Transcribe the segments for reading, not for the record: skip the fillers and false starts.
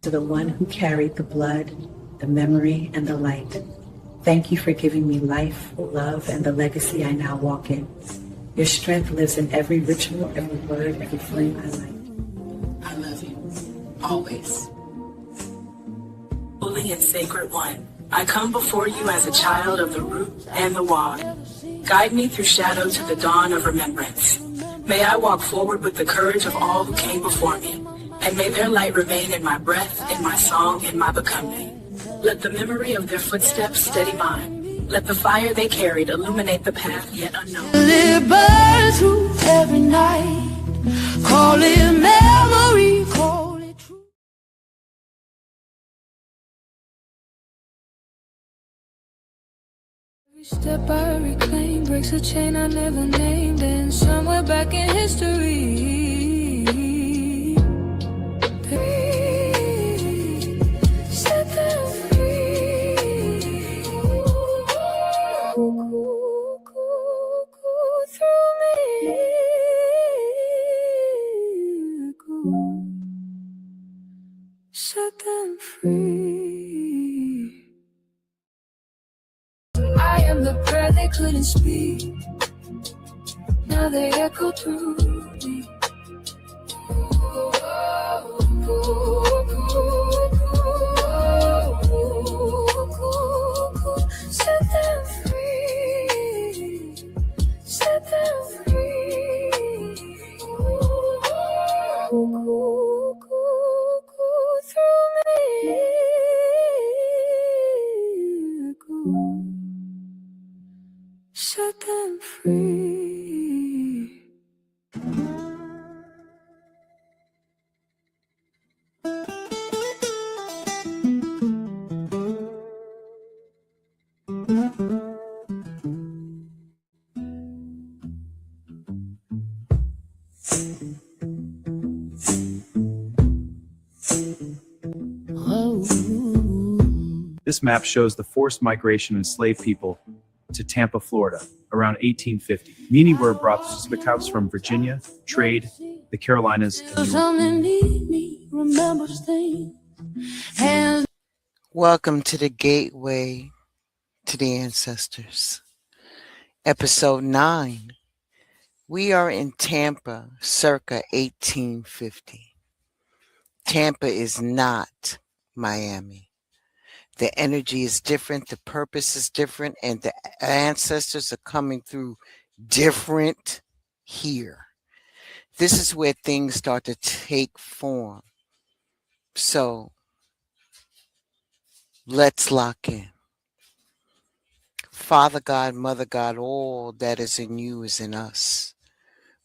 to the one who carried the blood, the memory, and the light. Thank you for giving me life, love, and the legacy I now walk in. Your strength lives in every ritual, every word, every flame I light. I love you, always. Holy and sacred one, I come before you as a child of the root and the wad. Guide me through shadow to the dawn of remembrance. May I walk forward with the courage of all who came before me, and may their light remain in my breath, in my song, in my becoming. Let the memory of their footsteps steady mine. Let the fire they carried illuminate the path yet unknown. It burns through every night. Call it memory, call it true. Every step I reclaim breaks a chain I never named, and somewhere back in history. Set them free. Through me. Set them free. I am the prayer they couldn't speak. Now they echo through me. Set them free. Set them free. Through me. Set them free. This map shows the forced migration of enslaved people to Tampa, Florida, around 1850. Many were brought to Pacific House from Virginia, trade, the Carolinas, and Welcome to the Gateway to the Ancestors, Episode 9. We are in Tampa, circa 1850. Tampa is not Miami. The energy is different, the purpose is different, and the ancestors are coming through different here. This is where things start to take form. So let's lock in. Father God, Mother God, all that is in you is in us.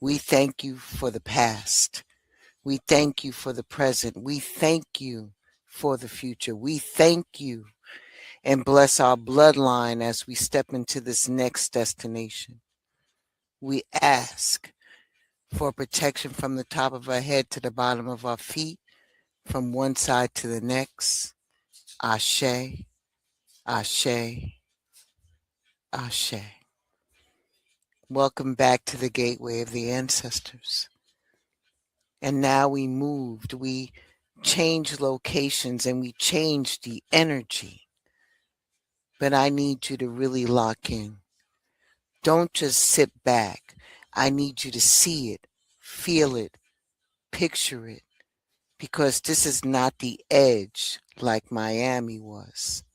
We thank you for the past. We thank you for the present. We thank you for the future. We thank you and bless our bloodline as we step into this next destination. We ask for protection from the top of our head to the bottom of our feet, from one side to the next. Ashe, Ashe, Ashe. Welcome back to the Gateway of the Ancestors. And now we moved, we changed locations, and we changed the energy. But I need you to really lock in. Don't just sit back. I need you to see it, feel it, picture it, because this is not the edge like Miami was.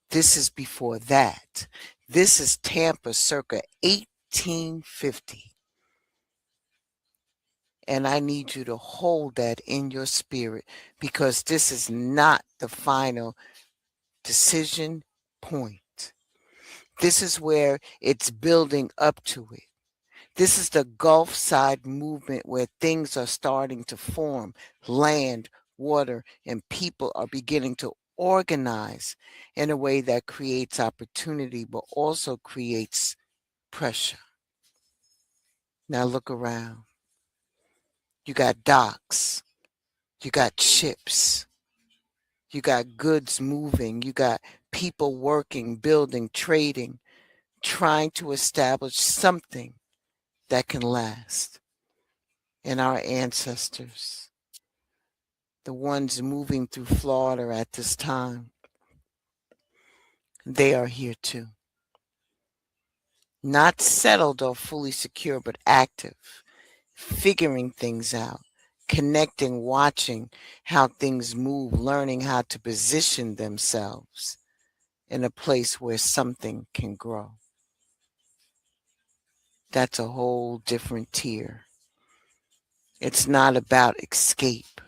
This is before that. This is Tampa circa 1850. And I need you to hold that in your spirit, because this is not the final decision point. This is where it's building up to it. This is the Gulf side movement where things are starting to form. Land, water, and people are beginning to organize in a way that creates opportunity, but also creates pressure. Now look around. You got docks, you got ships, you got goods moving, you got people working, building, trading, trying to establish something that can last. And our ancestors, the ones moving through Florida at this time, they are here too. Not settled or fully secure, but active, figuring things out, connecting, watching how things move, learning how to position themselves in a place where something can grow. That's a whole different tier. It's not about escape.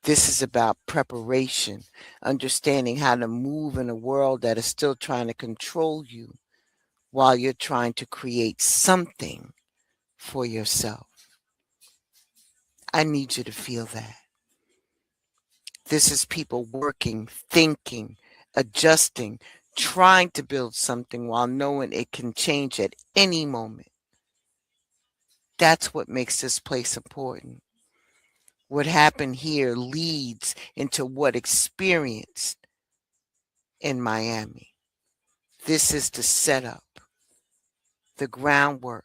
This is about preparation, understanding how to move in a world that is still trying to control you while you're trying to create something for yourself. I need you to feel that. This is people working, thinking, adjusting, trying to build something while knowing it can change at any moment. That's what makes this place important. What happened here leads into what experienced in Miami. This is the setup, the groundwork,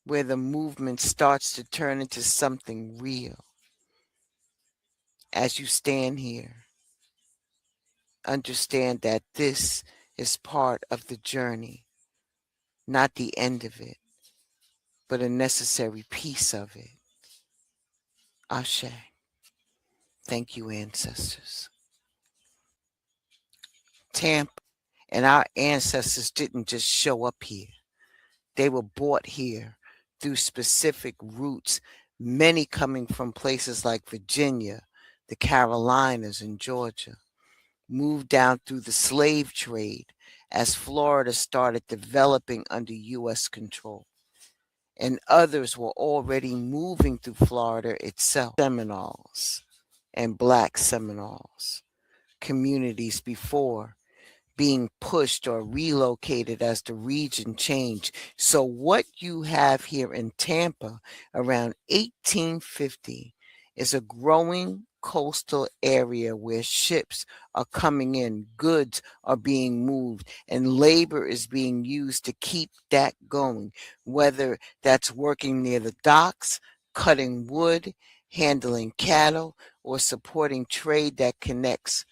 where the movement starts to turn into something real. As you stand here, understand that this is part of the journey, not the end of it, but a necessary piece of it. Ashe. Thank you, ancestors. Tampa and our ancestors didn't just show up here. They were brought here through specific routes, many coming from places like Virginia, the Carolinas, and Georgia. Moved down through the slave trade as Florida started developing under U.S. control. And others were already moving through Florida itself. Seminoles and Black Seminoles, communities before being pushed or relocated as the region changed. So what you have here in Tampa around 1850 is a growing coastal area where ships are coming in, goods are being moved, and labor is being used to keep that going, whether that's working near the docks, cutting wood, handling cattle, or supporting trade that connects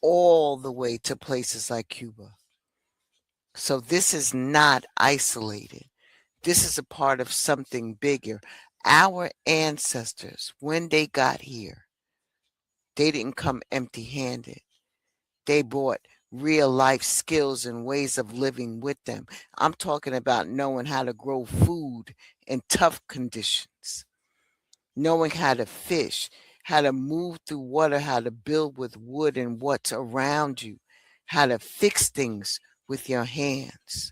all the way to places like Cuba. So this is not isolated. This is a part of something bigger. Our ancestors, when they got here, they didn't come empty-handed. They brought real life skills and ways of living with them. I'm talking about knowing how to grow food in tough conditions, knowing how to fish, how to move through water, how to build with wood and what's around you, how to fix things with your hands,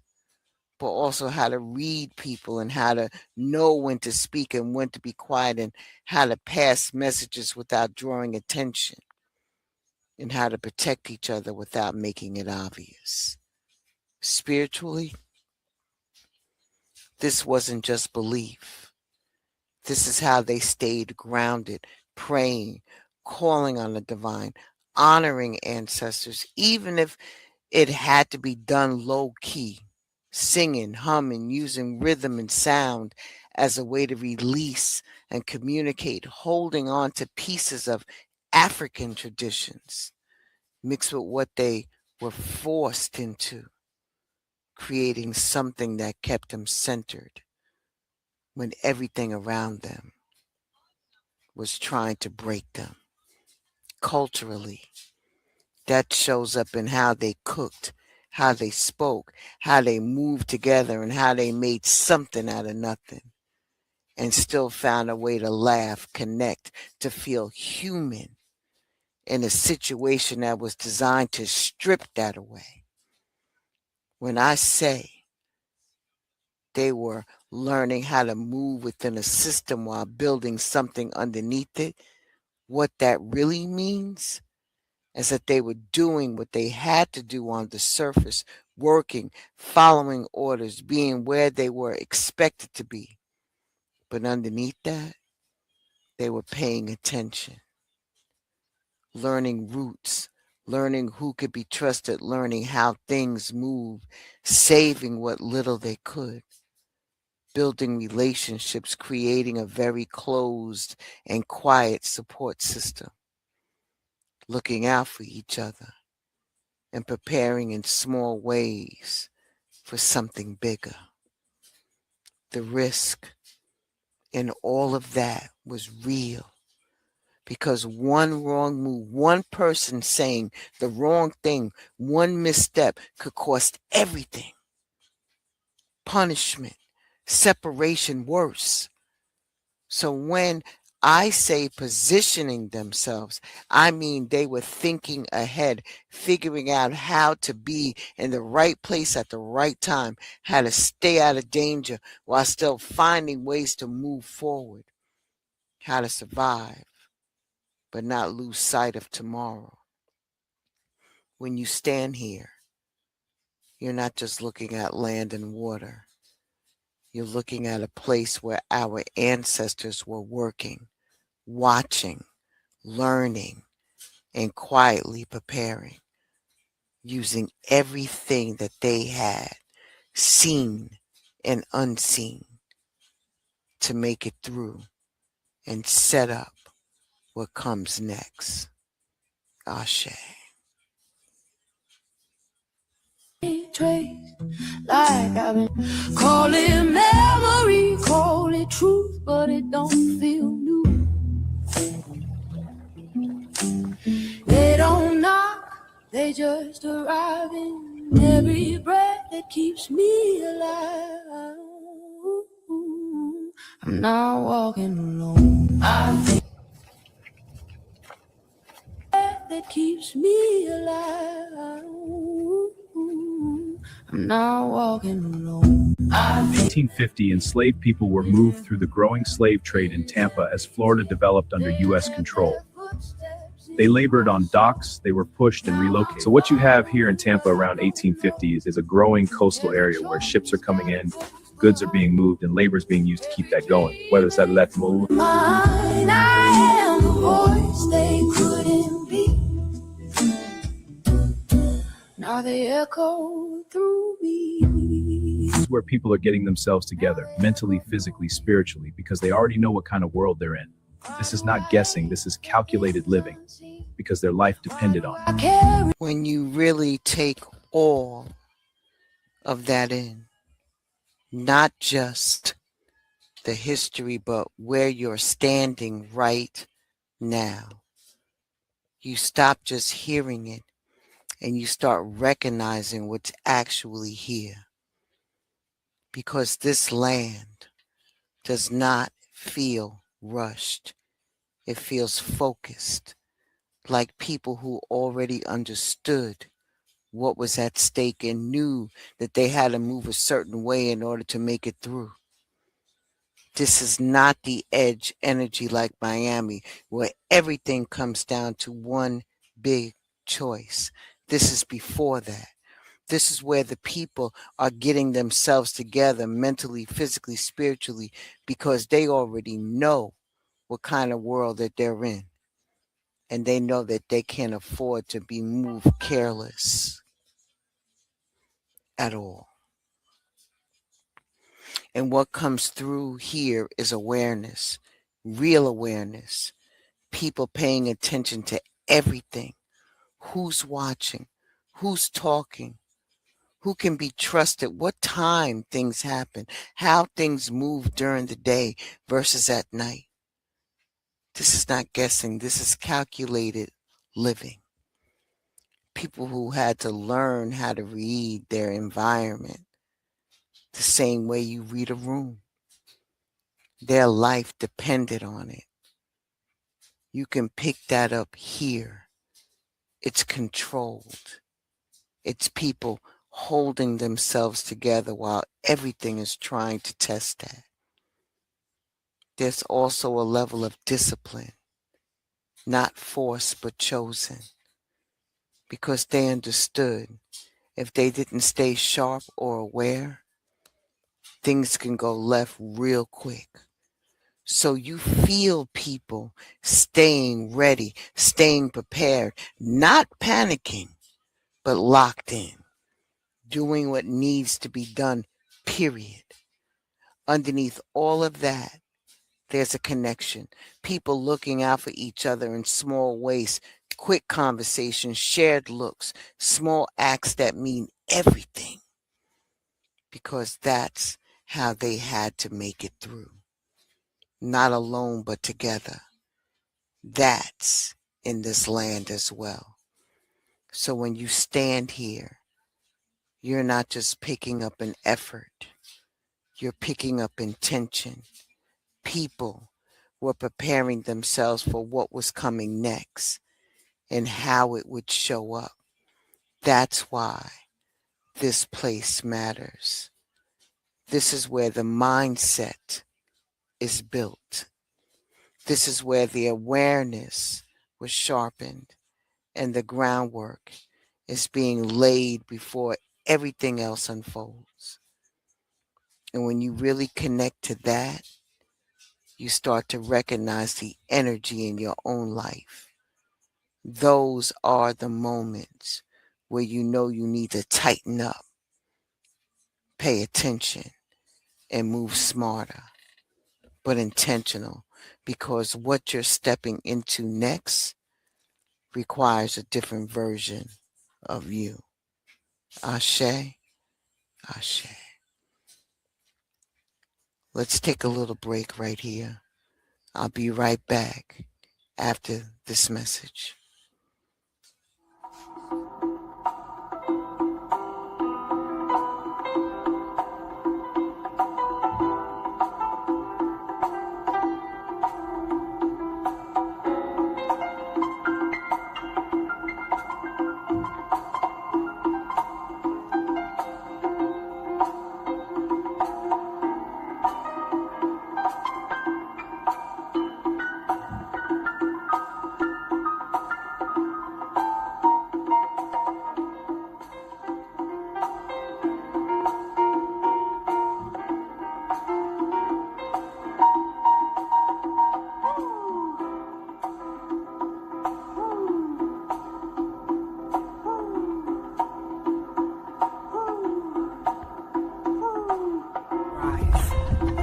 but also how to read people and how to know when to speak and when to be quiet and how to pass messages without drawing attention and how to protect each other without making it obvious. Spiritually, this wasn't just belief. This is how they stayed grounded, praying, calling on the divine, honoring ancestors, even if it had to be done low key, singing, humming, using rhythm and sound as a way to release and communicate, holding on to pieces of African traditions mixed with what they were forced into, creating something that kept them centered when everything around them was trying to break them. Culturally, that shows up in how they cooked, how they spoke, how they moved together, and how they made something out of nothing and still found a way to laugh, connect, to feel human in a situation that was designed to strip that away. When I say they were learning how to move within a system while building something underneath it, what that really means is that they were doing what they had to do on the surface, working, following orders, being where they were expected to be. But underneath that, they were paying attention, learning roots, learning who could be trusted, learning how things move, saving what little they could. building relationships, creating a very closed and quiet support system, looking out for each other, and preparing in small ways for something bigger. The risk in all of that was real, because one wrong move, one person saying the wrong thing, one misstep could cost everything. Punishment, separation, worse. So when I say positioning themselves, I mean they were thinking ahead, figuring out how to be in the right place at the right time, how to stay out of danger while still finding ways to move forward, how to survive, but not lose sight of tomorrow. When you stand here, you're not just looking at land and water. You're looking at a place where our ancestors were working, watching, learning, and quietly preparing, using everything that they had, seen and unseen, to make it through and set up what comes next. Ashe. Like I've been calling memory, call it truth, but it don't feel new. They don't knock, they just arrive in every breath that keeps me alive. I'm not walking alone. I think that keeps me alive. I'm not walking alone. In 1850, enslaved people were moved through the growing slave trade in Tampa as Florida developed under U.S. control. They labored on docks, they were pushed and relocated. So what you have here in Tampa around 1850 is a growing coastal area where ships are coming in, goods are being moved, and labor is being used to keep that going. Whether it's that let's move. Mine, I am the voice they couldn't be. Now they echo through me. This is where people are getting themselves together, mentally, physically, spiritually, because they already know what kind of world they're in. This is not guessing, this is calculated living, because their life depended on it. When you really take all of that in, not just the history, but where you're standing right now, you stop just hearing it and you start recognizing what's actually here. Because this land does not feel rushed. It feels focused, like people who already understood what was at stake and knew that they had to move a certain way in order to make it through. This is not the edge energy like Miami, where everything comes down to one big choice. This is before that. This is where the people are getting themselves together mentally, physically, spiritually, because they already know what kind of world that they're in. And they know that they can't afford to be moved careless at all. And what comes through here is awareness, real awareness, people paying attention to everything. Who's watching? Who's talking? Who can be trusted? What time things happen? How things move during the day versus at night? This is not guessing. This is calculated living. People who had to learn how to read their environment the same way you read a room. Their life depended on it. You can pick that up here. It's controlled. It's people holding themselves together while everything is trying to test that. There's also a level of discipline, not forced but chosen, because they understood if they didn't stay sharp or aware, things can go left real quick. So you feel people staying ready, staying prepared, not panicking, but locked in, doing what needs to be done, period. underneath all of that, there's a connection. People looking out for each other in small ways, quick conversations, shared looks, small acts that mean everything, because that's how they had to make it through. Not alone, but together. That's in this land as well. So when you stand here, you're not just picking up an effort, you're picking up intention. People were preparing themselves for what was coming next and how it would show up. That's why this place matters. This is where the mindset is built. This is where the awareness was sharpened and the groundwork is being laid before everything else unfolds. And when you really connect to that, you start to recognize the energy in your own life. Those are the moments where you know you need to tighten up, pay attention, and move smarter, but intentional, because what you're stepping into next requires a different version of you. Ashe, ashe. Let's take a little break right here. I'll be right back after this message.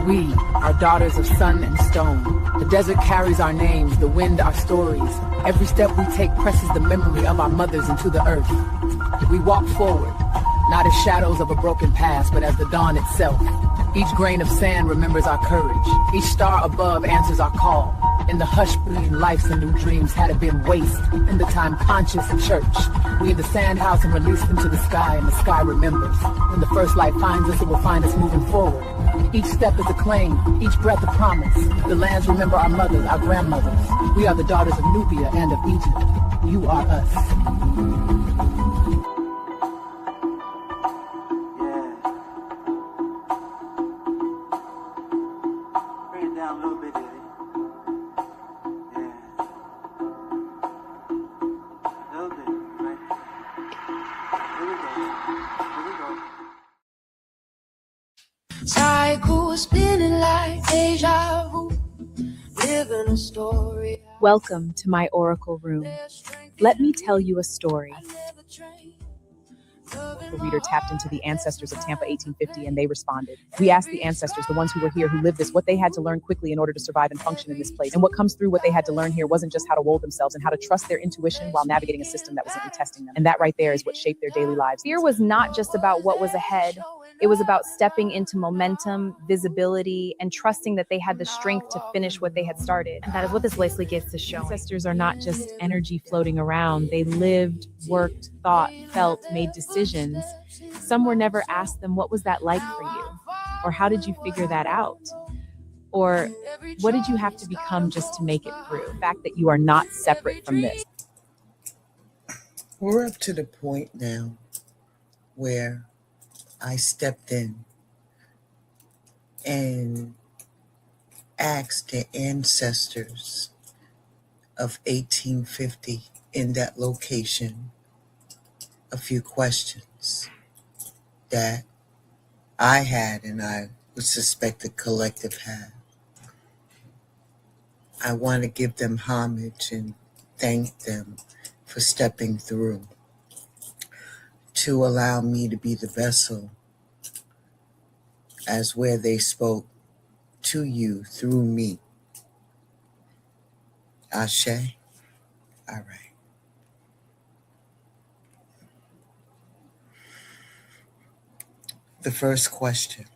We are daughters of sun and stone. The desert carries our names, the wind our stories. Every step we take presses the memory of our mothers into the earth. We walk forward, not as shadows of a broken past, but as the dawn itself. Each grain of sand remembers our courage. Each star above answers our call. In the hush between lives and new dreams, had it been waste, in the time conscious of church. We in the sand house and release them to the sky, and the sky remembers. When the first light finds us, it will find us moving forward. Each step is a claim, each breath a promise. The lands remember our mothers, our grandmothers. We are the daughters of Nubia and of Egypt. You are us. Cycle spinning like deja vu, living a story. Welcome to my oracle room. Let me tell you a story. The reader tapped into the ancestors of Tampa 1850 and they responded. We asked the ancestors, the ones who were here, who lived this, what they had to learn quickly in order to survive and function in this place. And what comes through what they had to learn here wasn't just how to mold themselves and how to trust their intuition while navigating a system that wasn't testing them. And that right there is what shaped their daily lives. Fear was not just about what was ahead. It was about stepping into momentum, visibility, and trusting that they had the strength to finish what they had started. And that is what this Leslie gets to show. Ancestors are not just energy floating around. They lived, worked, thought, felt, made decisions. Some were never asked them, what was that like for you? Or how did you figure that out? Or what did you have to become just to make it through? The fact that you are not separate from this. We're up to the point now where I stepped in and asked the ancestors of 1850 in that location a few questions that I had and I would suspect the collective had. I want to give them homage and thank them for stepping through to allow me to be the vessel as where they spoke to you through me. Ashe? All right. The first question.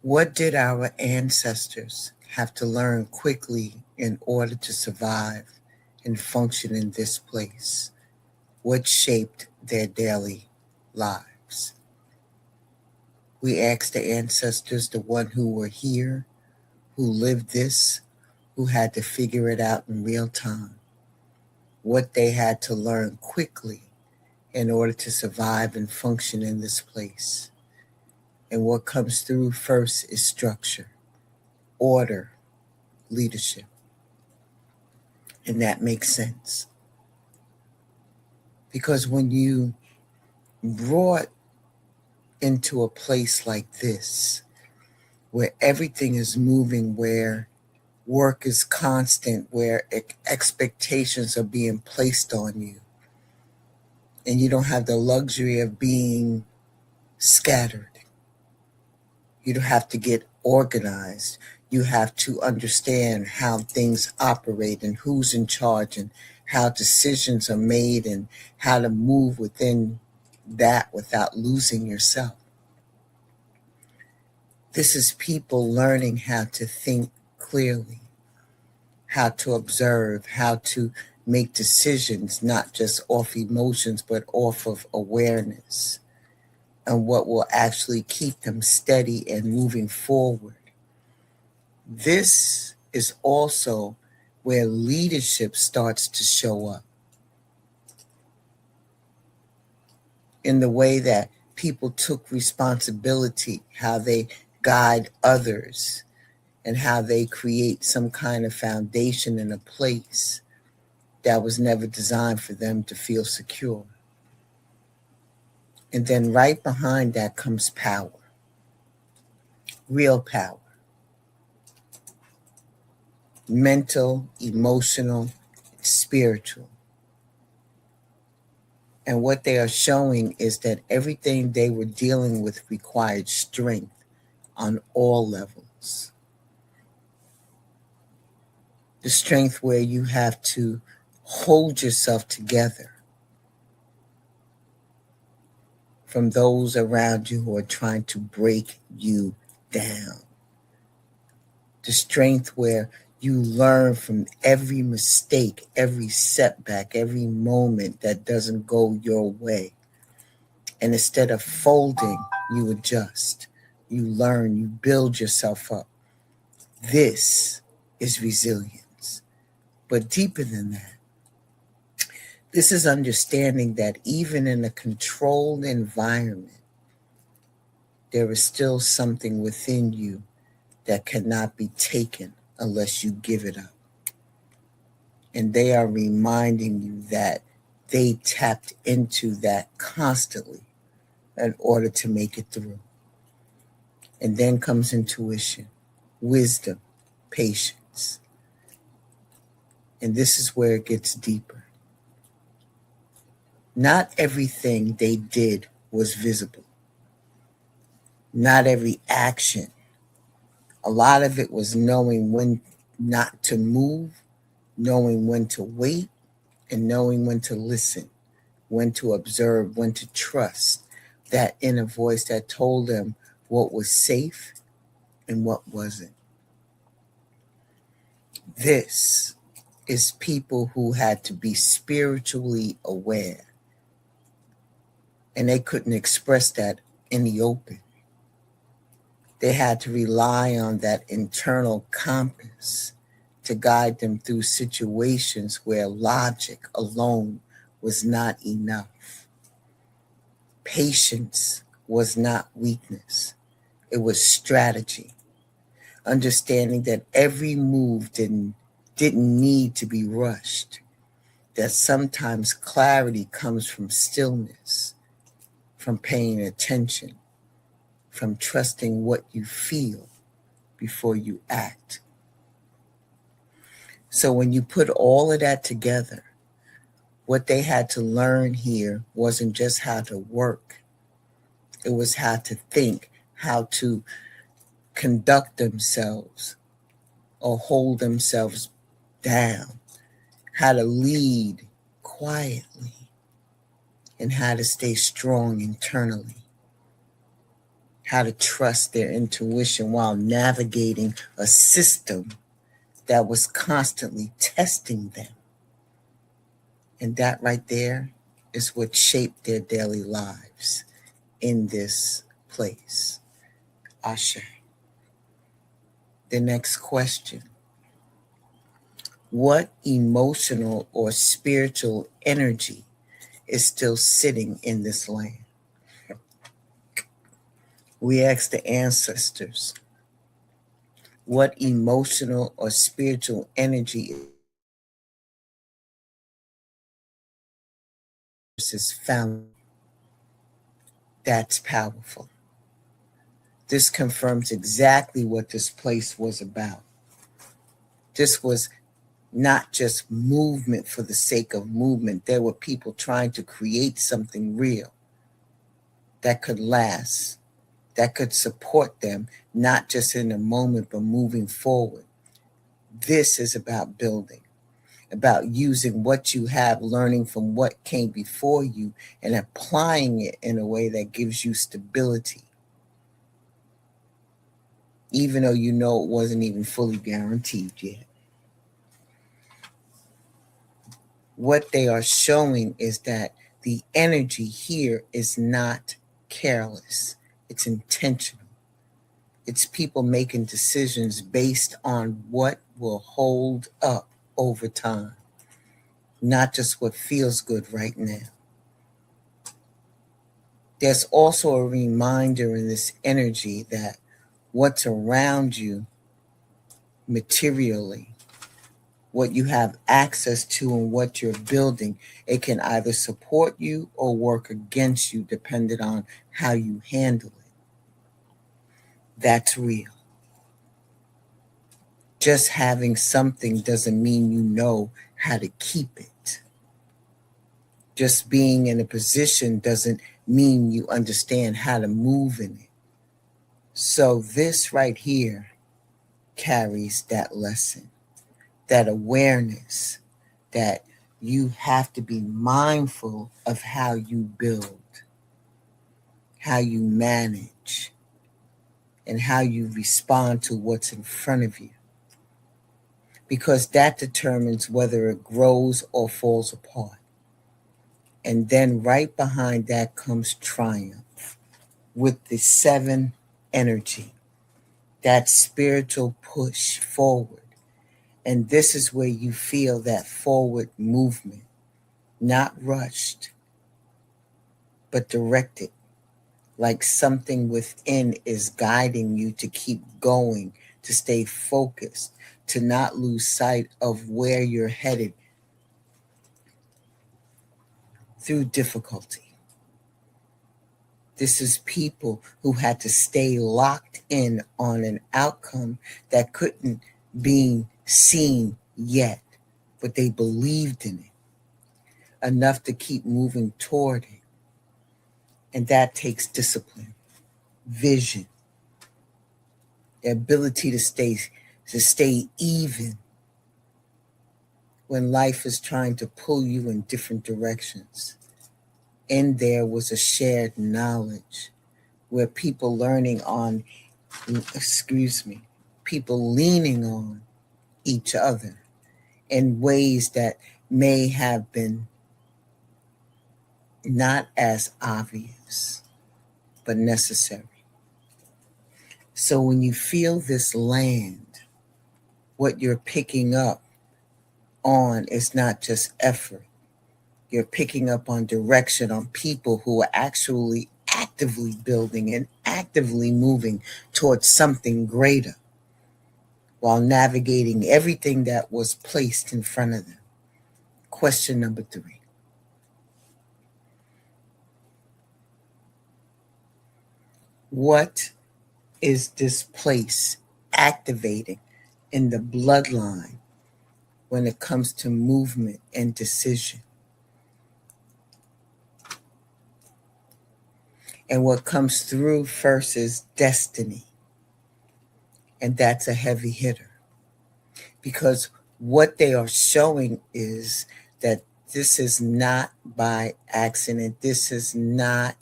What did our ancestors have to learn quickly in order to survive and function in this place? What shaped their daily lives? We asked the ancestors, the one who were here, who lived this, who had to figure it out in real time, what they had to learn quickly in order to survive and function in this place. And what comes through first is structure, order, leadership. And that makes sense. Because when you brought into a place like this, where everything is moving, where work is constant, where expectations are being placed on you, and you don't have the luxury of being scattered. You don't have to get organized. You have to understand how things operate and who's in charge and how decisions are made and how to move within that without losing yourself. This is people learning how to think clearly, how to observe, how to make decisions, not just off emotions, but off of awareness and what will actually keep them steady and moving forward. This is also where leadership starts to show up in the way that people took responsibility, how they guide others, and how they create some kind of foundation in a place that was never designed for them to feel secure. And then right behind that comes power, real power, mental, emotional, spiritual. And what they are showing is that everything they were dealing with required strength on all levels. The strength where you have to hold yourself together from those around you who are trying to break you down. The strength where you learn from every mistake, every setback, every moment that doesn't go your way. And instead of folding, you adjust, you learn, you build yourself up. This is resilience. But deeper than that, this is understanding that even in a controlled environment, there is still something within you that cannot be taken unless you give it up. And they are reminding you that they tapped into that constantly in order to make it through. And then comes intuition, wisdom, patience. And this is where it gets deeper. Not everything they did was visible. Not every action. A lot of it was knowing when not to move, knowing when to wait, and knowing when to listen, when to observe, when to trust that inner voice that told them what was safe and what wasn't. This is people who had to be spiritually aware, and they couldn't express that in the open. They had to rely on that internal compass to guide them through situations where logic alone was not enough. Patience was not weakness. It was strategy. Understanding that every move didn't need to be rushed. That sometimes clarity comes from stillness, from paying attention, from trusting what you feel before you act. So when you put all of that together, what they had to learn here wasn't just how to work. It was how to think, how to conduct themselves or hold themselves down, how to lead quietly, and how to stay strong internally, how to trust their intuition while navigating a system that was constantly testing them. And that right there is what shaped their daily lives in this place. Ashe. The next question. What emotional or spiritual energy is still sitting in this land? We ask the ancestors, what emotional or spiritual energy is found? That's powerful. This confirms exactly what this place was about. This was not just movement for the sake of movement. There were people trying to create something real that could last, that could support them, not just in the moment, but moving forward. This is about building, about using what you have, learning from what came before you, and applying it in a way that gives you stability, even though you know it wasn't even fully guaranteed yet. What they are showing is that the energy here is not careless. It's intentional. It's people making decisions based on what will hold up over time, not just what feels good right now. There's also a reminder in this energy that what's around you materially, what you have access to and what you're building, it can either support you or work against you depending on how you handle it. That's real. Just having something doesn't mean you know how to keep it. Just being in a position doesn't mean you understand how to move in it. So this right here carries that lesson, that awareness that you have to be mindful of how you build, how you manage, and how you respond to what's in front of you. Because that determines whether it grows or falls apart. And then right behind that comes triumph with the 7 energy, that spiritual push forward. And this is where you feel that forward movement, not rushed, but directed, like something within is guiding you to keep going, to stay focused, to not lose sight of where you're headed through difficulty. This is people who had to stay locked in on an outcome that couldn't be seen yet, but they believed in it enough to keep moving toward it. And that takes discipline, vision, the ability to stay even when life is trying to pull you in different directions. And there was a shared knowledge where people leaning on each other in ways that may have been not as obvious, but necessary. So when you feel this land, what you're picking up on is not just effort. You're picking up on direction, on people who are actually actively building and actively moving towards something greater while navigating everything that was placed in front of them. Question number 3. What is this place activating in the bloodline when it comes to movement and decision? And what comes through first is destiny. And that's a heavy hitter. Because what they are showing is that this is not by accident. This is not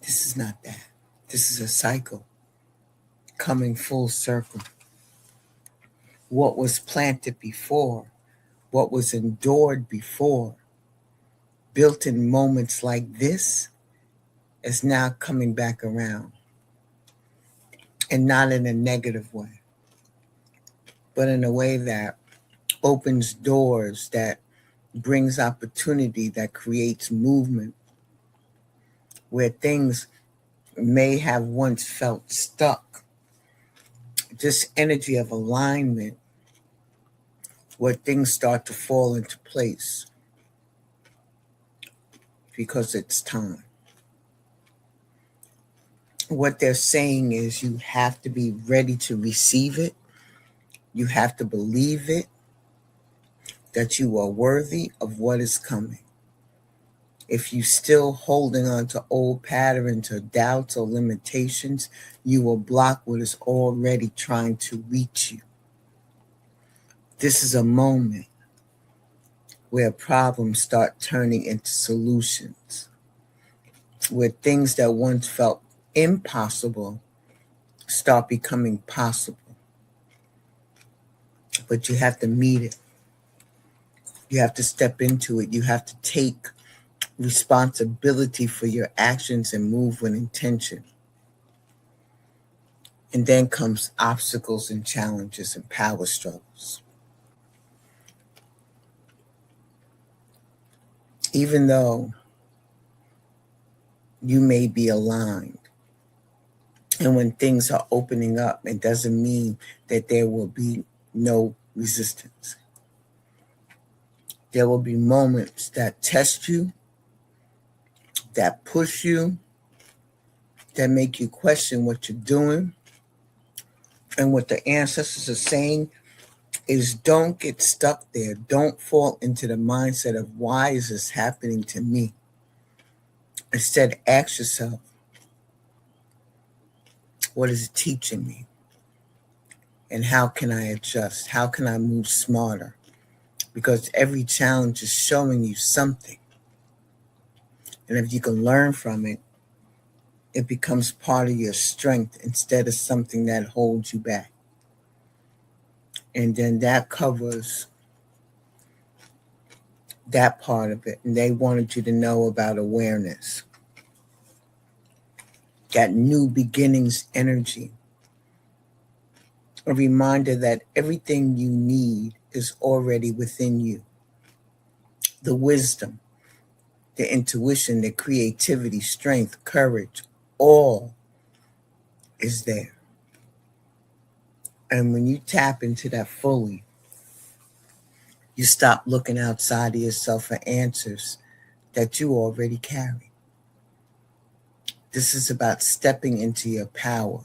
that. This is a cycle coming full circle. What was planted before, what was endured before, built in moments like this, is now coming back around. And not in a negative way, but in a way that opens doors, that brings opportunity, that creates movement, where things may have once felt stuck. This energy of alignment, where things start to fall into place because it's time. What they're saying is you have to be ready to receive it. You have to believe it, that you are worthy of what is coming. If you're still holding on to old patterns or doubts or limitations, you will block what is already trying to reach you. This is a moment where problems start turning into solutions, where things that once felt impossible start becoming possible. But you have to meet it. You have to step into it. You have to take responsibility for your actions and move with intention. And then comes obstacles and challenges and power struggles. Even though you may be aligned, and when things are opening up, it doesn't mean that there will be no resistance. There will be moments that test you, that push you, that make you question what you're doing. And what the ancestors are saying is don't get stuck there. Don't fall into the mindset of why is this happening to me? Instead, ask yourself, what is it teaching me? And how can I adjust? How can I move smarter? Because every challenge is showing you something. And if you can learn from it, it becomes part of your strength instead of something that holds you back. And then that covers that part of it. And they wanted you to know about awareness. That new beginnings energy. A reminder that everything you need is already within you. The wisdom, the intuition, the creativity, strength, courage, all is there. And when you tap into that fully, you stop looking outside of yourself for answers that you already carry. This is about stepping into your power,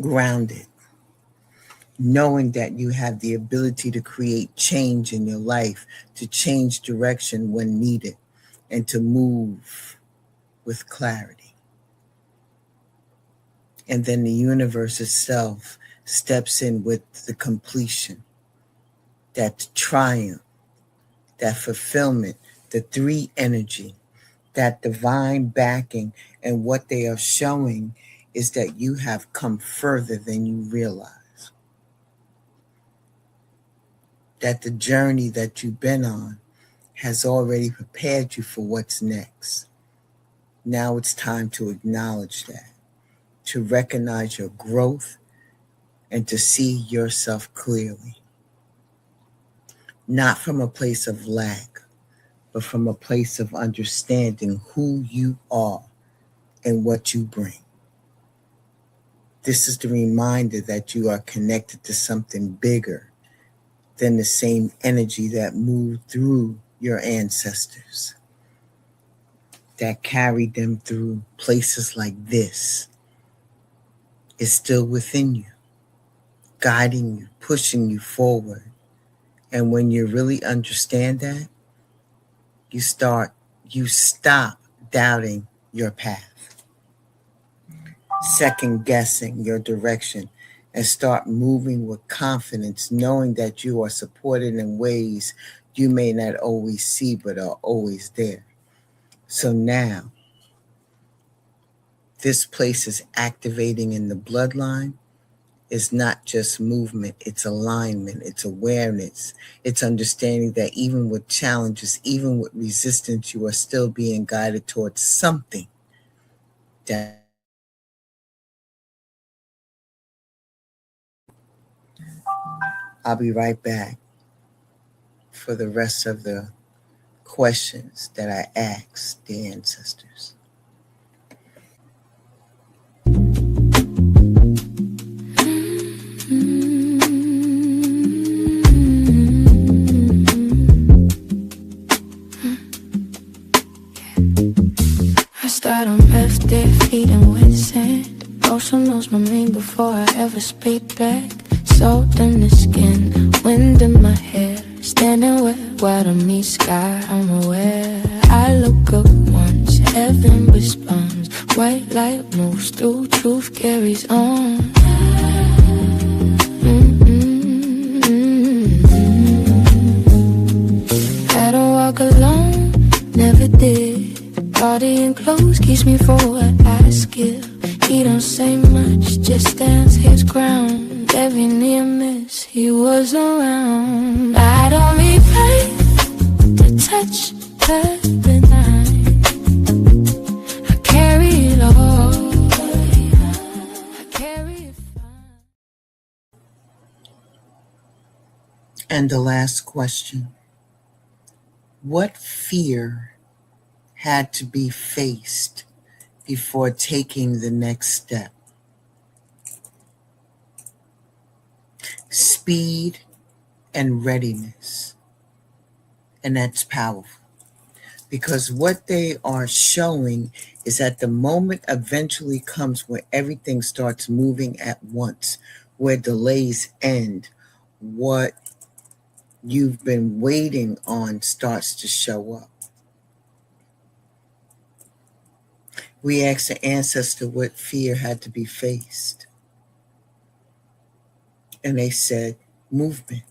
grounded, knowing that you have the ability to create change in your life, to change direction when needed, and to move with clarity. And then the universe itself steps in with the completion, that triumph, that fulfillment, the three energy, that divine backing. And what they are showing is that you have come further than you realize. That the journey that you've been on has already prepared you for what's next. Now it's time to acknowledge that, to recognize your growth, and to see yourself clearly. Not from a place of lack, but from a place of understanding who you are and what you bring. This is the reminder that you are connected to something bigger than the same energy that moved through your ancestors, that carried them through places like this. Is still within you, guiding you, pushing you forward. And when you really understand that, you stop doubting your path, second guessing your direction, and start moving with confidence, knowing that you are supported in ways you may not always see but are always there. So now, this place is activating in the bloodline. It's not just movement, it's alignment, it's awareness, it's understanding that even with challenges, even with resistance, you are still being guided towards something that I'll be right back for the rest of the questions that I asked the ancestors. I start on left their feet and with sand. Ocean knows my name before I ever speak back. Salt in the skin, wind in my hair. Standing where water meets sky, I'm aware. I look up once, heaven responds. White light moves through, truth carries on. Had to walk alone, never did. Body and clothes keeps me for what I skill. He don't say much, just stands his ground. Every near miss, he was around. I'd only pray to touch her benign. I carry it all. I carry it fine. And the last question. What fear had to be faced before taking the next step? Speed and readiness. And that's powerful, because what they are showing is that the moment eventually comes where everything starts moving at once, where delays end, what you've been waiting on starts to show up. We asked the ancestor what fear had to be faced. And they said, movement.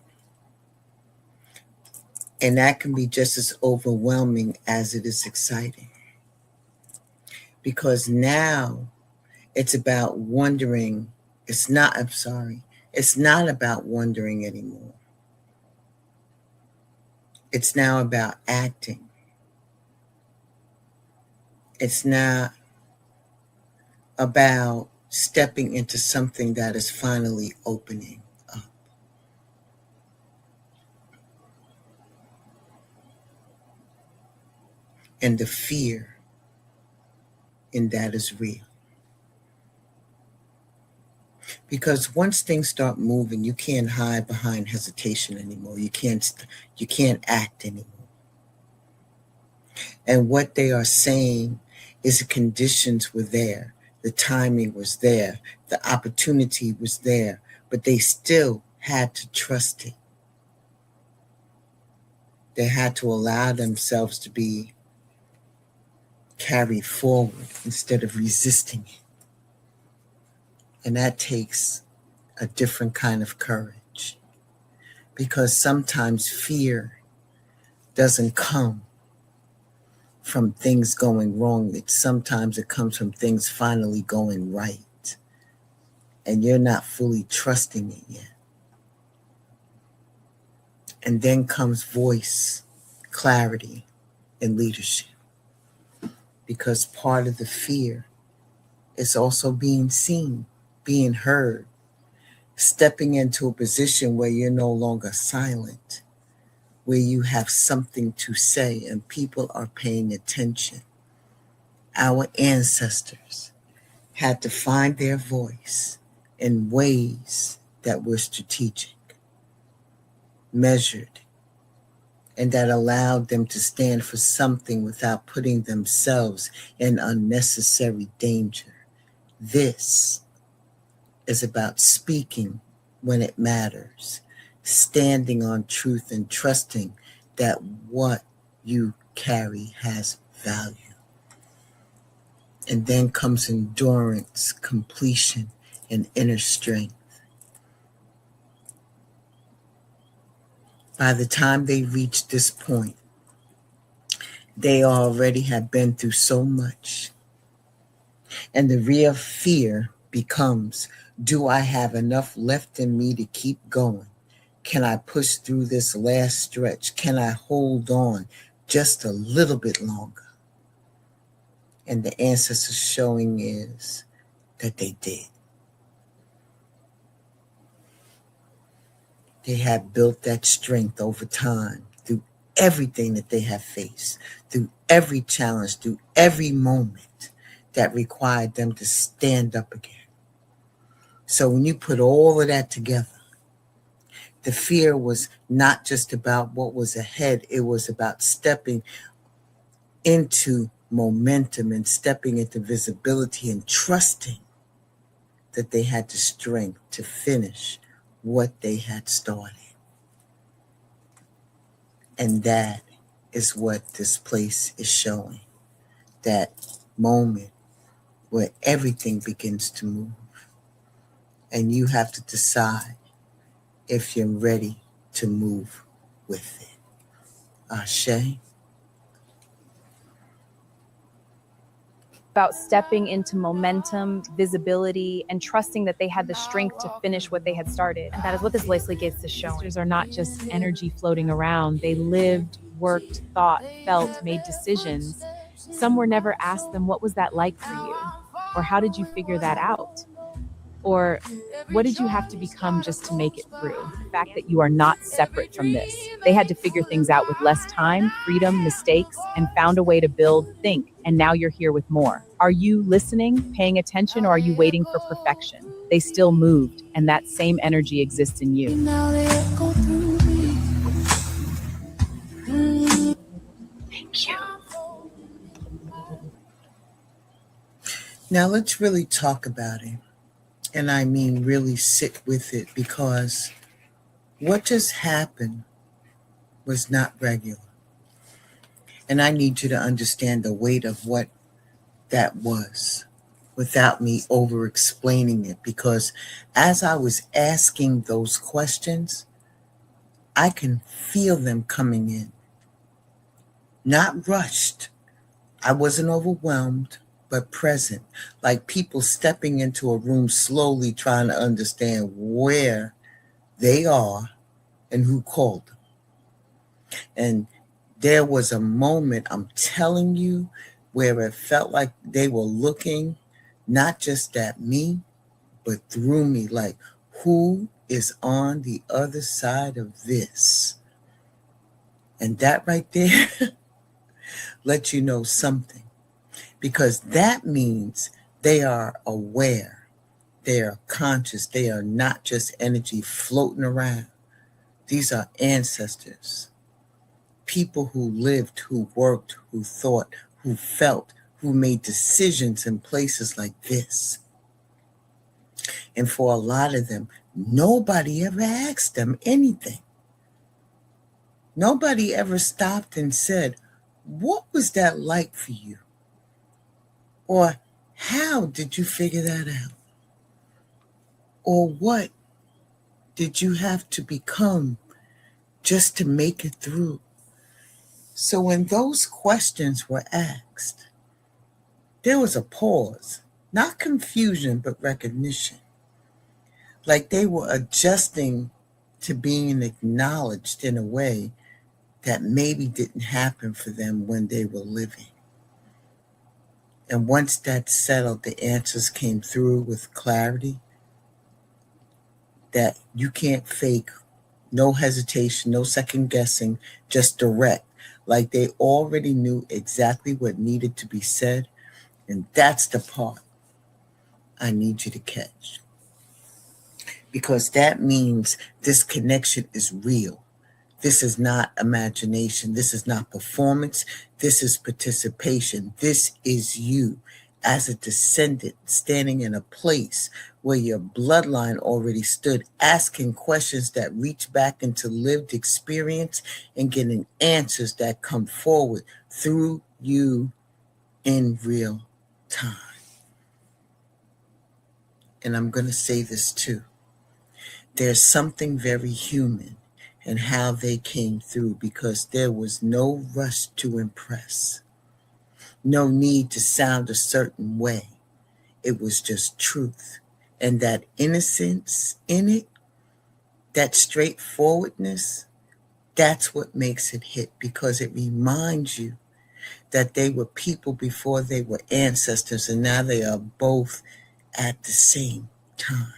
And that can be just as overwhelming as it is exciting. Because now it's about wondering. It's not about wondering anymore. It's now about acting. It's not about stepping into something that is finally opening up. And the fear in that is real. Because once things start moving, you can't hide behind hesitation anymore. You can't act anymore. And what they are saying is the conditions were there. The timing was there. The opportunity was there. But they still had to trust it. They had to allow themselves to be carried forward instead of resisting it. And that takes a different kind of courage. Because sometimes fear doesn't come from things going wrong. Sometimes it comes from things finally going right. And you're not fully trusting it yet. And then comes voice, clarity, and leadership. Because part of the fear is also being seen, being heard, stepping into a position where you're no longer silent, where you have something to say and people are paying attention. Our ancestors had to find their voice in ways that were strategic, measured, and that allowed them to stand for something without putting themselves in unnecessary danger. This is about speaking when it matters, standing on truth and trusting that what you carry has value. And then comes endurance, completion, and inner strength. By the time they reach this point, they already have been through so much. And the real fear becomes, do I have enough left in me to keep going? Can I push through this last stretch? Can I hold on just a little bit longer? And the answers are showing is that they did. They have built that strength over time through everything that they have faced, through every challenge, through every moment that required them to stand up again. So when you put all of that together, the fear was not just about what was ahead, it was about stepping into momentum and stepping into visibility and trusting that they had the strength to finish what they had started. And that is what this place is showing. That moment where everything begins to move. And you have to decide if you're ready to move with it. Ashe. About stepping into momentum, visibility, and trusting that they had the strength to finish what they had started. And that is what this Leslie Gates is showing. Sisters are not just energy floating around. They lived, worked, thought, felt, made decisions. Some were never asked them, what was that like for you? Or how did you figure that out? Or what did you have to become just to make it through? The fact that you are not separate from this. They had to figure things out with less time, freedom, mistakes, and found a way to build, think, and now you're here with more. Are you listening, paying attention, or are you waiting for perfection? They still moved, and that same energy exists in you. Thank you. Now let's really talk about it. And I mean really sit with it, because what just happened was not regular. And I need you to understand the weight of what that was without me over explaining it, because as I was asking those questions, I can feel them coming in. Not rushed. I wasn't overwhelmed, but present, like people stepping into a room slowly trying to understand where they are and who called them. And there was a moment, I'm telling you, where it felt like they were looking not just at me, but through me, like, who is on the other side of this? And that right there lets you know something. Because that means they are aware, they are conscious, they are not just energy floating around. These are ancestors, people who lived, who worked, who thought, who felt, who made decisions in places like this. And for a lot of them, nobody ever asked them anything. Nobody ever stopped and said, what was that like for you? Or how did you figure that out? Or what did you have to become just to make it through? So when those questions were asked, there was a pause, not confusion, but recognition. Like they were adjusting to being acknowledged in a way that maybe didn't happen for them when they were living. And once that settled, the answers came through with clarity that you can't fake, no hesitation, no second guessing, just direct. Like they already knew exactly what needed to be said. And that's the part I need you to catch. Because that means this connection is real. This is not imagination. This is not performance. This is participation. This is you. as a descendant standing in a place where your bloodline already stood, asking questions that reach back into lived experience and getting answers that come forward through you in real time. And I'm going to say this too. There's something very human in how they came through, because there was no rush to impress, no need to sound a certain way. It was just truth. And that innocence in it, that straightforwardness, that's what makes it hit, because it reminds you that they were people before they were ancestors, and now they are both at the same time.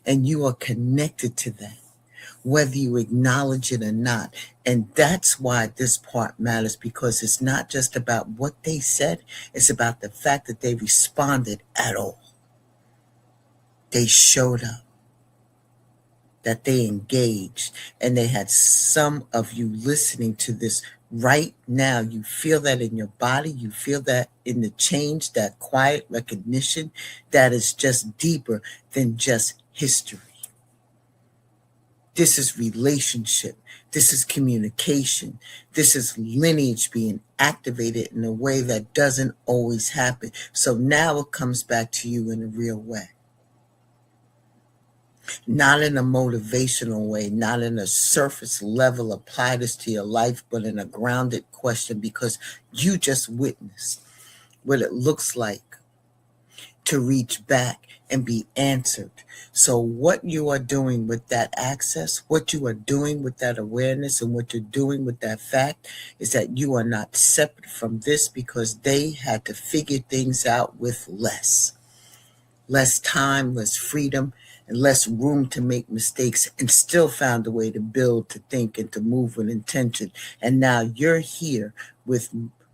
And you are connected to that, whether you acknowledge it or not. And that's why this part matters, because it's not just about what they said, it's about the fact that they responded at all. They showed up, that they engaged, and they had some of you listening to this right now. You feel that in your body, you feel that in the change, that quiet recognition that is just deeper than just history. This is relationship. This is communication. This is lineage being activated in a way that doesn't always happen. So now it comes back to you in a real way. Not in a motivational way, not in a surface level, apply this to your life, but in a grounded question, because you just witnessed what it looks like to reach back and be answered. So what you are doing with that access, what you are doing with that awareness, and what you're doing with that fact is that you are not separate from this, because they had to figure things out with less time, less freedom, and less room to make mistakes, and still found a way to build, to think, and to move with intention. And now you're here with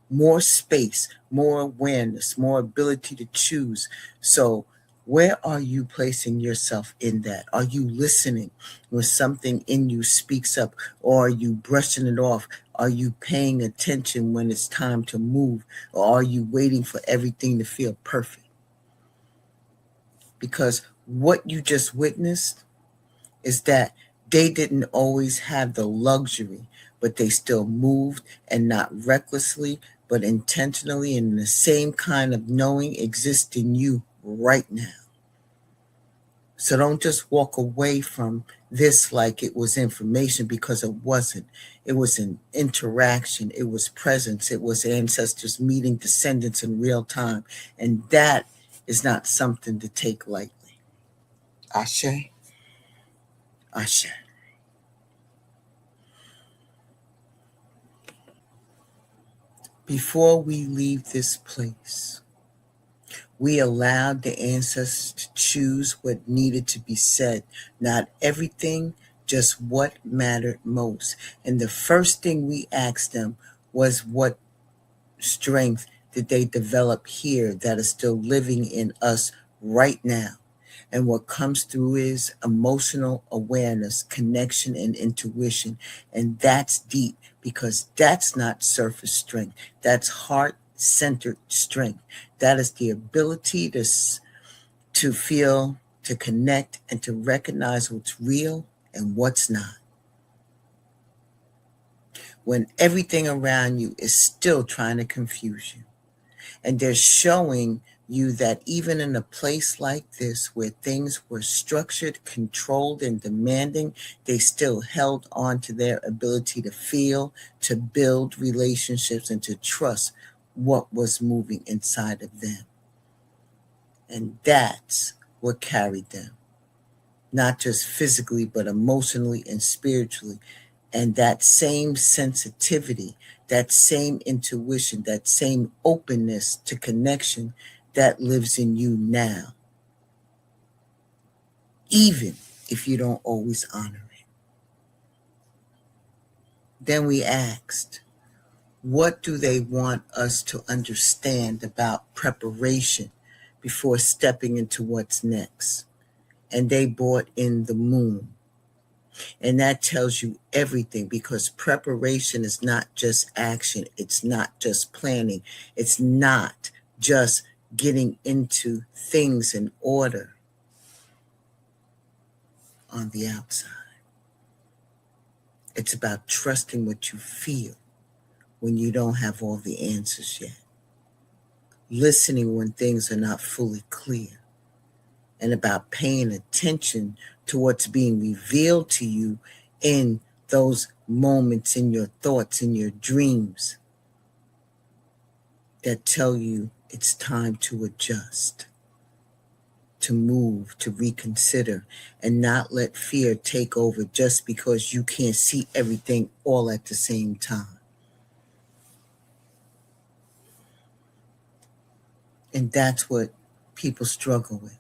more space, more awareness, more ability to choose. So where are you placing yourself in that? Are you listening when something in you speaks up, or are you brushing it off? Are you paying attention when it's time to move, or are you waiting for everything to feel perfect? Because what you just witnessed is that they didn't always have the luxury, but they still moved, and not recklessly, but intentionally, and the same kind of knowing exists in you right now. So don't just walk away from this like it was information, because it wasn't. It was an interaction. It was presence. It was ancestors meeting descendants in real time. And that is not something to take lightly. Ashe. Ashe. Before we leave this place, we allowed the ancestors to choose what needed to be said, not everything, just what mattered most. And the first thing we asked them was, what strength did they develop here that is still living in us right now? And what comes through is emotional awareness, connection, and intuition. And that's deep, because that's not surface strength. That's heart-centered strength. That is the ability to feel, to connect, and to recognize what's real and what's not. When everything around you is still trying to confuse you. And they're showing you that even in a place like this, where things were structured, controlled, and demanding, they still held on to their ability to feel, to build relationships, and to trust what was moving inside of them. And that's what carried them, not just physically, but emotionally and spiritually. And that same sensitivity, that same intuition, that same openness to connection, that lives in you now, even if you don't always honor it. Then we asked, what do they want us to understand about preparation before stepping into what's next? And they brought in the moon. And that tells you everything, because preparation is not just action. It's not just planning. It's not just getting into things in order on the outside. It's about trusting what you feel when you don't have all the answers yet. Listening when things are not fully clear. And about paying attention to what's being revealed to you in those moments in your thoughts, in your dreams, that tell you it's time to adjust, to move, to reconsider, and not let fear take over just because you can't see everything all at the same time. And that's what people struggle with.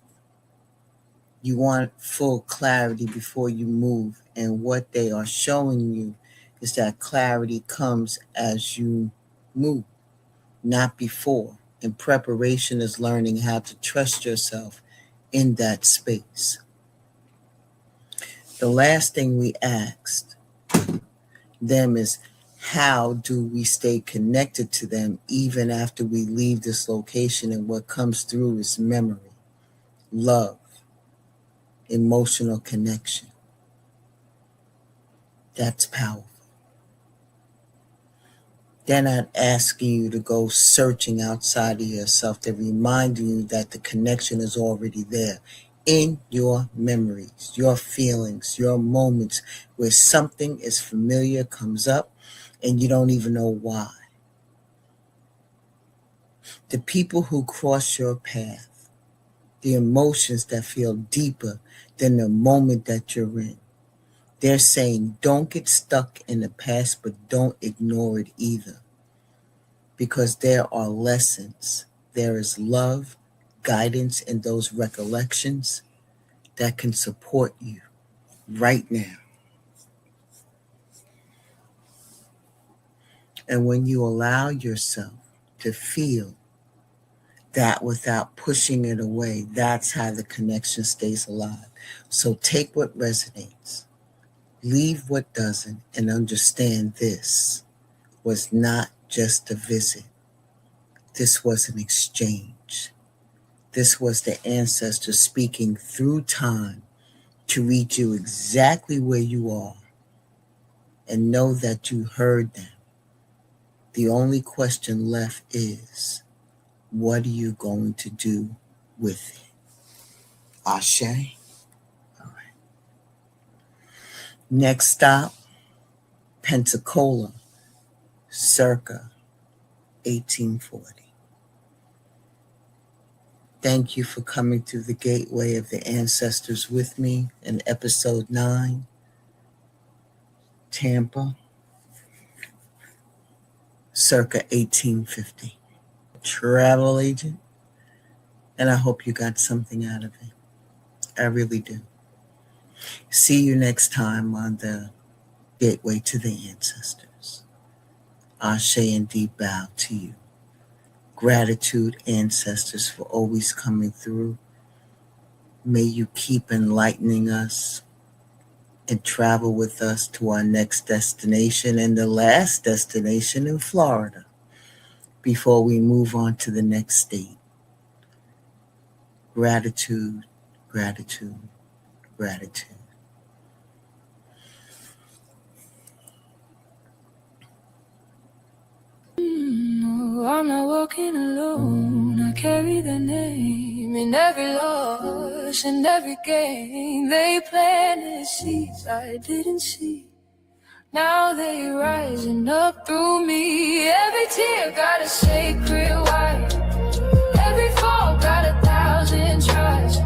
You want full clarity before you move, and what they are showing you is that clarity comes as you move, not before. And preparation is learning how to trust yourself in that space. The last thing we asked them is, how do we stay connected to them even after we leave this location? And what comes through is memory, love, emotional connection. That's powerful. They're not asking you to go searching outside of yourself. They're reminding you that the connection is already there in your memories, your feelings, your moments where something is familiar comes up and you don't even know why. The people who cross your path, the emotions that feel deeper than the moment that you're in. They're saying, don't get stuck in the past, but don't ignore it either. Because there are lessons. There is love, guidance in those recollections that can support you right now. And when you allow yourself to feel that without pushing it away, that's how the connection stays alive. So take what resonates, leave what doesn't, and understand this was not just a visit. This was an exchange. This was the ancestors speaking through time to reach you exactly where you are, and know that you heard them. The only question left is, what are you going to do with it? Ashe? All right. Next stop, Pensacola, circa 1840. Thank you for coming through the gateway of the ancestors with me in episode 9, Tampa, circa 1850. Travel agent, and I hope you got something out of it. I really do. See you next time on the gateway to the ancestors. Ashe and deep bow to you. Gratitude, ancestors, for always coming through. May you keep enlightening us and travel with us to our next destination and the last destination in Florida before we move on to the next state. Gratitude, gratitude, gratitude. I'm not walking alone. I carry their name in every loss and every gain. They planted seeds I didn't see. Now they rising up through me. Every tear got a sacred wire. Every fall got 1,000 tries.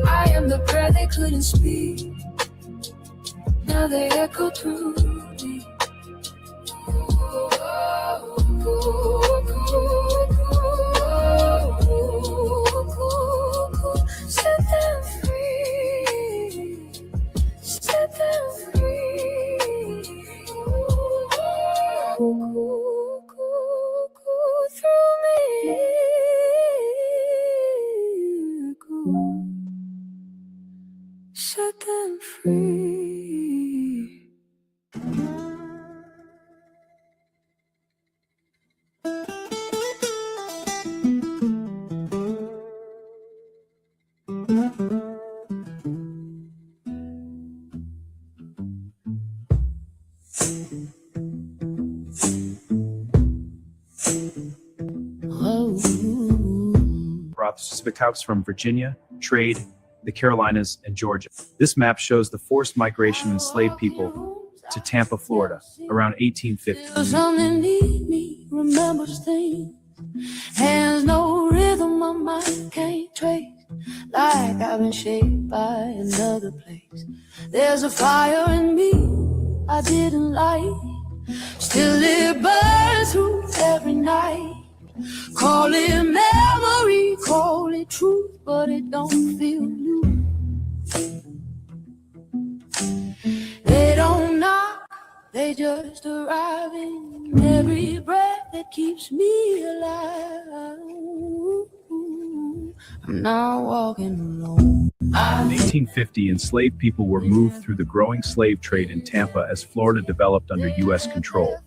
I am the prayer they couldn't speak. Now they echo through me. Set them free. Set them free. Through me. Set them free. the cows from Virginia, trade, the Carolinas, and Georgia. This map shows the forced migration of enslaved people to Tampa, Florida, around 1850. Something need me, remembers things. Hands no rhythm, my mind can't trace. Like I've been shaped by another place. There's a fire in me I didn't light. Still it burns through every night. Call it memory, call it truth, but it don't feel new. They don't knock, they just arrive in every breath that keeps me alive. I'm not walking alone. In 1850, enslaved people were moved through the growing slave trade in Tampa as Florida developed under U.S. control.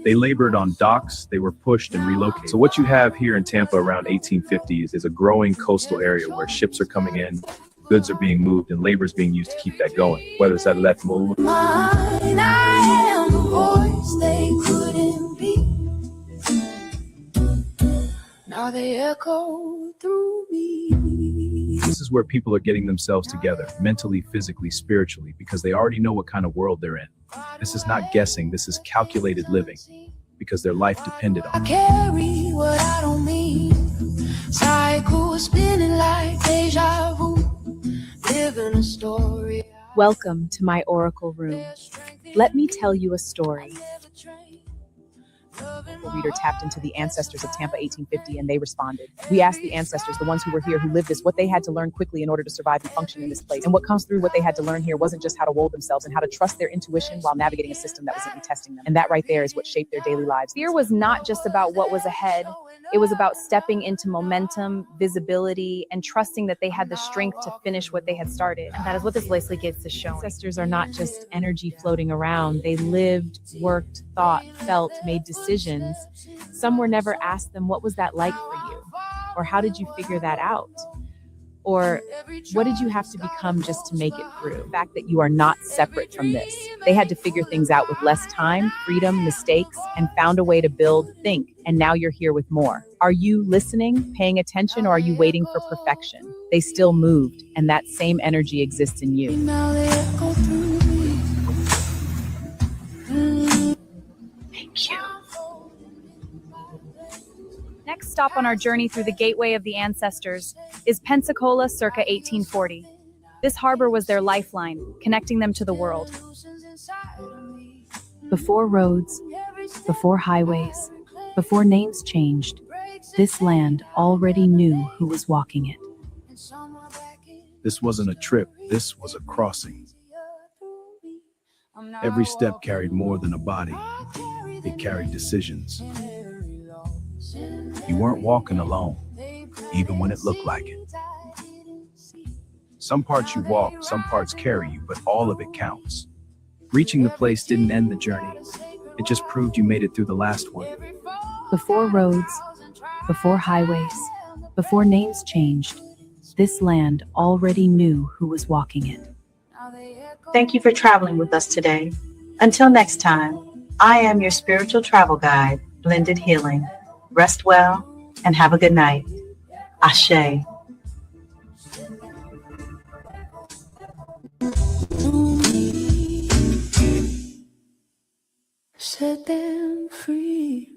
They labored on docks, they were pushed and relocated. So what you have here in Tampa around 1850 is a growing coastal area where ships are coming in, goods are being moved, and labor is being used to keep that going. Whether it's that left move. I am the voice they couldn't be. Now they echo through me. This is where people are getting themselves together, mentally, physically, spiritually, because they already know what kind of world they're in. This is not guessing, this is calculated living, because their life depended on I carry what I don't mean. Cycle spinning like deja vu. Living a story. Welcome to my oracle room. Let me tell you a story. The reader tapped into the ancestors of Tampa 1850 and they responded. We asked the ancestors, the ones who were here, who lived this, what they had to learn quickly in order to survive and function in this place. And what comes through what they had to learn here wasn't just how to mold themselves and how to trust their intuition while navigating a system that wasn't testing them. And that right there is what shaped their daily lives. Fear was not just about what was ahead. It was about stepping into momentum, visibility, and trusting that they had the strength to finish what they had started. And that is what this Lacey gives us showing. Ancestors are not just energy floating around. They lived, worked, thought, felt, made decisions. Some were never asked them, what was that like for you? Or how did you figure that out? Or what did you have to become just to make it through? The fact that you are not separate from this. They had to figure things out with less time, freedom, mistakes, and found a way to build, think, and now you're here with more. Are you listening, paying attention, or are you waiting for perfection? They still moved, and that same energy exists in you. Now they echo through me. Thank you. Next stop on our journey through the gateway of the ancestors is Pensacola, circa 1840. This harbor was their lifeline, connecting them to the world. Before roads, before highways, before names changed, this land already knew who was walking it. This wasn't a trip, this was a crossing. Every step carried more than a body, it carried decisions. You weren't walking alone, even when it looked like it. Some parts you walk, some parts carry you, but all of it counts. Reaching the place didn't end the journey. It just proved you made it through the last one. Before roads, before highways, before names changed, this land already knew who was walking it. Thank you for traveling with us today. Until next time, I am your spiritual travel guide, Blended Healing. Rest well and have a good night. Ashe. Set them free.